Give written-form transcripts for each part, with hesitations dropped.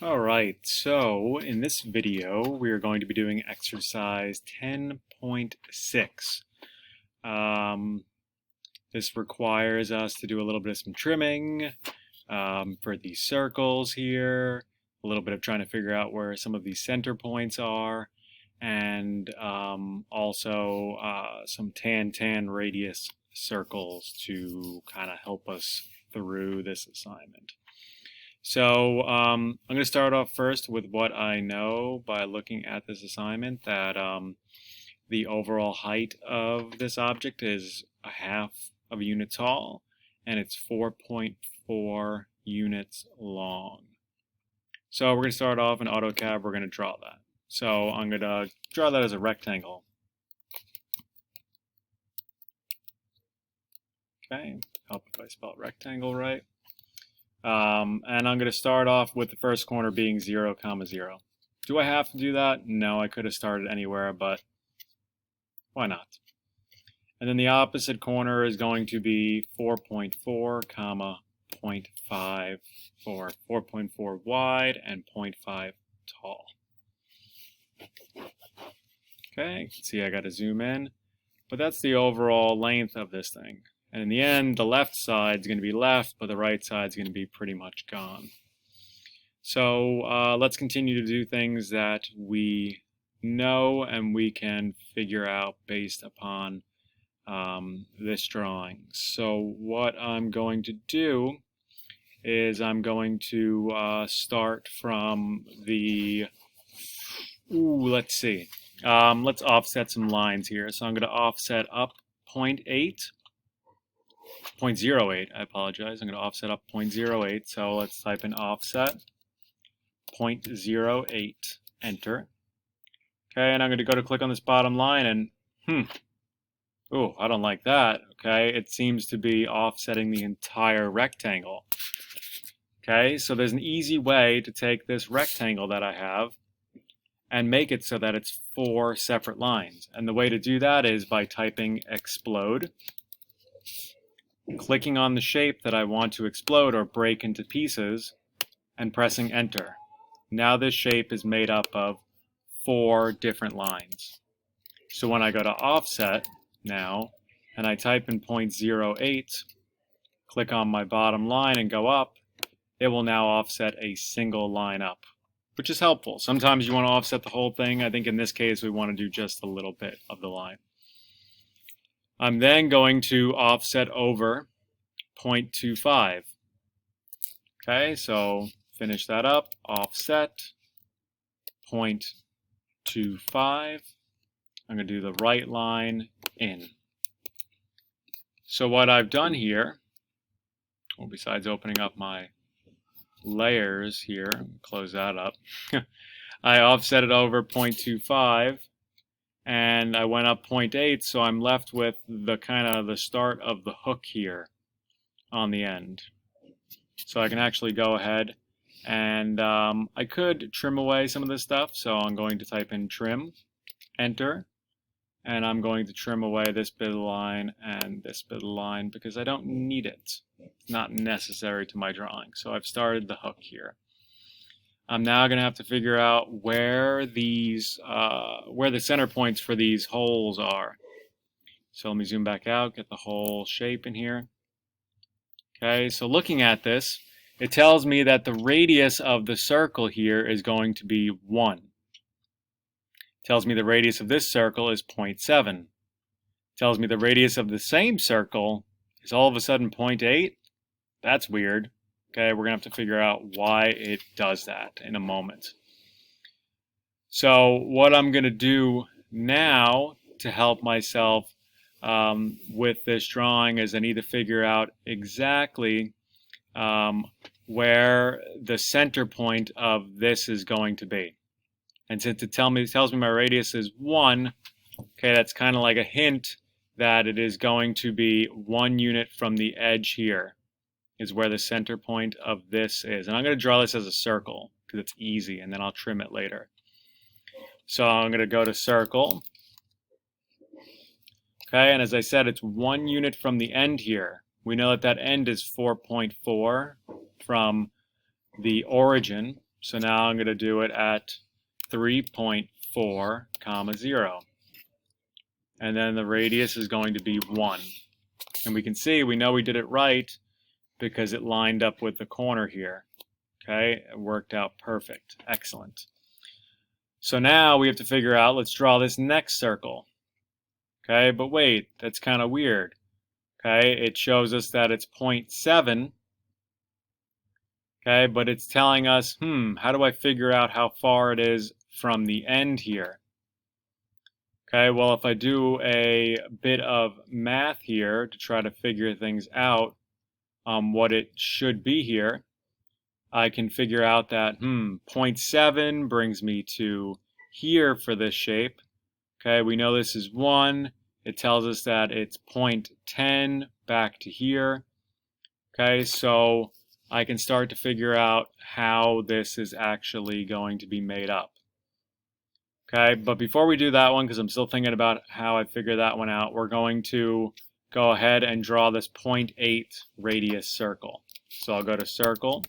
All right, so in this video, we are going to be doing exercise 10.6. This requires us to do a little bit of some trimming for these circles here, a little bit of trying to figure out where some of these center points are, and also some tan radius circles to kind of help us through this assignment. So I'm going to start off first with what I know by looking at this assignment, that the overall height of this object is a half of a unit tall, and it's 4.4 units long. So we're going to start off in AutoCAD, we're going to draw that. So I'm going to draw that as a rectangle. Okay, help if I spell rectangle right. And I'm going to start off with the first corner being 0, 0. Do I have to do that? No, I could have started anywhere, but why not? And then the opposite corner is going to be 4.4, 0.5 for 4.4 wide and 0.5 tall. Okay, you can see I got to zoom in, but that's the overall length of this thing. And in the end, the left side is going to be left, but the right side is going to be pretty much gone. So let's continue to do things that we know and we can figure out based upon this drawing. So what I'm going to do is I'm going to start from the, let's see. Let's offset some lines here. So I'm going to offset up 0.08. 0.08, I apologize. I'm going to offset up 0.08. So let's type in offset 0.08, enter. Okay, and I'm going to go to click on this bottom line and, oh, I don't like that. Okay, it seems to be offsetting the entire rectangle. Okay, so there's an easy way to take this rectangle that I have and make it so that it's 4 separate lines. And the way to do that is by typing explode, clicking on the shape that I want to explode or break into pieces, and pressing enter. Now this shape is made up of 4 different lines. So when I go to offset now, and I type in 0.08, click on my bottom line and go up, it will now offset a single line up, which is helpful. Sometimes you want to offset the whole thing. I think in this case we want to do just a little bit of the line. I'm then going to offset over 0.25. Okay, so finish that up, offset 0.25. I'm going to do the right line in. So what I've done here, well, besides opening up my layers here, close that up, I offset it over 0.25. And I went up 0.8, so I'm left with the kind of the start of the hook here on the end. So I can actually go ahead and I could trim away some of this stuff. So I'm going to type in trim, enter, and I'm going to trim away this bit of the line and this bit of the line because I don't need it. It's not necessary to my drawing. So I've started the hook here. I'm now going to have to figure out where these, where the center points for these holes are. So let me zoom back out, get the whole shape in here. Okay, so looking at this, it tells me that the radius of the circle here is going to be 1. It tells me the radius of this circle is 0.7. It tells me the radius of the same circle is all of a sudden 0.8. That's weird. Okay, we're going to have to figure out why it does that in a moment. So what I'm going to do now to help myself with this drawing is I need to figure out exactly where the center point of this is going to be. And since it tells me my radius is 1, okay, that's kind of like a hint that it is going to be 1 unit from the edge here. Is where the center point of this is. And I'm going to draw this as a circle because it's easy, and then I'll trim it later. So I'm going to go to circle. Okay, and as I said, it's 1 unit from the end here. We know that that end is 4.4 from the origin. So now I'm going to do it at 3.4, comma 0. And then the radius is going to be 1. And we can see, we know we did it right because it lined up with the corner here. Okay, it worked out perfect. Excellent. So now we have to figure out, let's draw this next circle. Okay, but wait, that's kind of weird. Okay, it shows us that it's 0.7. Okay, but it's telling us, how do I figure out how far it is from the end here? Okay, well, if I do a bit of math here to try to figure things out, what it should be here, I can figure out that, 0.7 brings me to here for this shape. Okay, we know this is 1. It tells us that it's 0.10 back to here. Okay, so I can start to figure out how this is actually going to be made up. Okay, but before we do that one, because I'm still thinking about how I figured that one out, we're going to go ahead and draw this 0.8 radius circle. So I'll go to circle.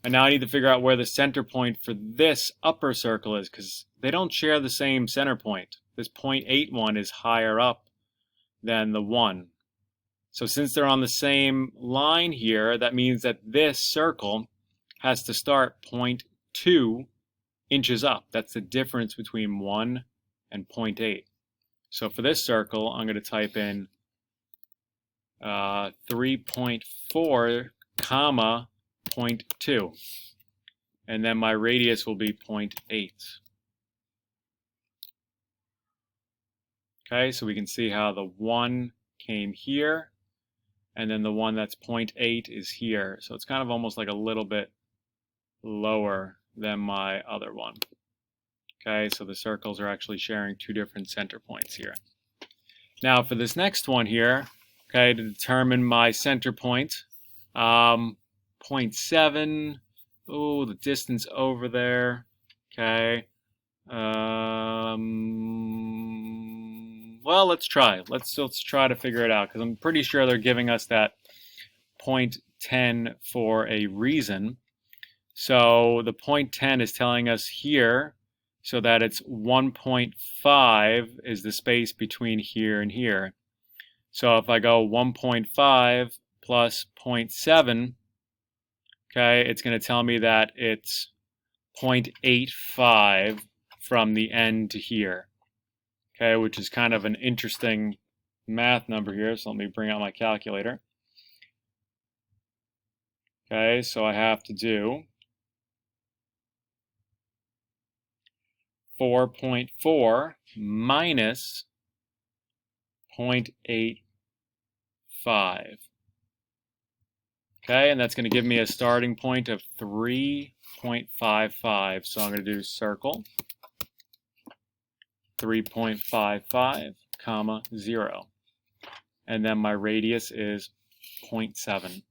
And now I need to figure out where the center point for this upper circle is, because they don't share the same center point. This 0.8 one is higher up than the 1. So since they're on the same line here, that means that this circle has to start 0.2 inches up. That's the difference between 1 and 0.8. So for this circle, I'm going to type in 3.4, comma 0.2. And then my radius will be 0.8. Okay, so we can see how the 1 came here, and then the one that's 0.8 is here. So it's kind of almost like a little bit lower than my other one. Okay, so the circles are actually sharing two different center points here. Now for this next one here, okay, to determine my center point, 0.7, oh, the distance over there, okay. Well, let's try. Let's try to figure it out, because I'm pretty sure they're giving us that 0.10 for a reason. So the 0.10 is telling us here, so that it's 1.5 is the space between here and here. So if I go 1.5 plus 0.7, okay, it's going to tell me that it's 0.85 from the end to here. Okay, which is kind of an interesting math number here, so let me bring out my calculator. Okay, so I have to do 4.4 minus 0.85. Okay, and that's going to give me a starting point of 3.55. So I'm going to do circle 3.55, comma 0. And then my radius is 0.7.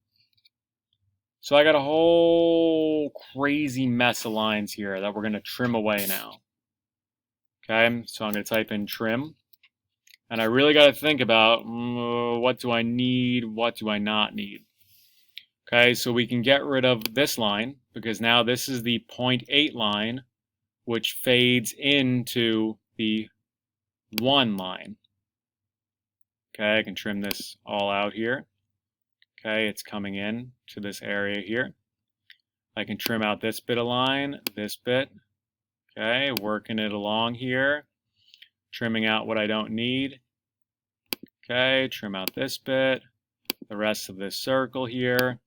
So I got a whole crazy mess of lines here that we're going to trim away now. Okay, so I'm going to type in trim. And I really got to think about what do I need, what do I not need. Okay, so we can get rid of this line, because now this is the 0.8 line, which fades into the 1 line. Okay, I can trim this all out here. Okay, it's coming in to this area here. I can trim out this bit of line, this bit. Okay, working it along here. Trimming out what I don't need. Okay, trim out this bit. The rest of this circle here.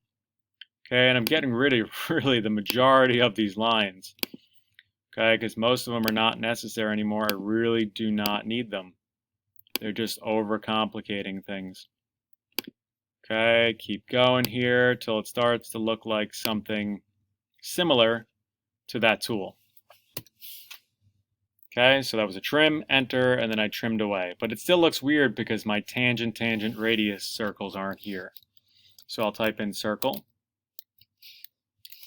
Okay, and I'm getting rid of really the majority of these lines. Okay, because most of them are not necessary anymore. I really do not need them. They're just overcomplicating things. Okay, keep going here till it starts to look like something similar to that tool. Okay, so that was a trim, enter, and then I trimmed away. But it still looks weird because my tangent, radius circles aren't here. So I'll type in circle,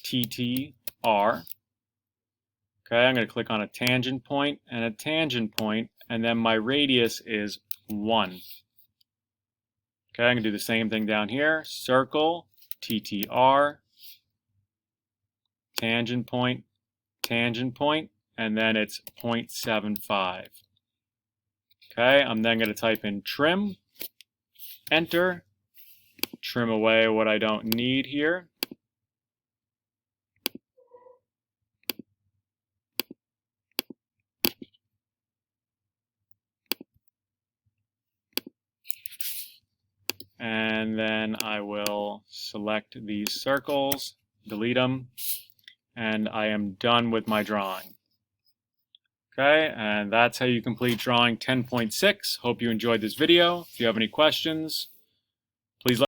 TTR. Okay, I'm going to click on a tangent point, and then my radius is 1. Okay, I'm going to do the same thing down here. Circle, TTR, tangent point, and then it's 0.75. Okay, I'm then going to type in trim, enter, trim away what I don't need here. And then I will select these circles, delete them, and I am done with my drawing. Okay, and that's how you complete drawing 10.6. Hope you enjoyed this video. If you have any questions, please let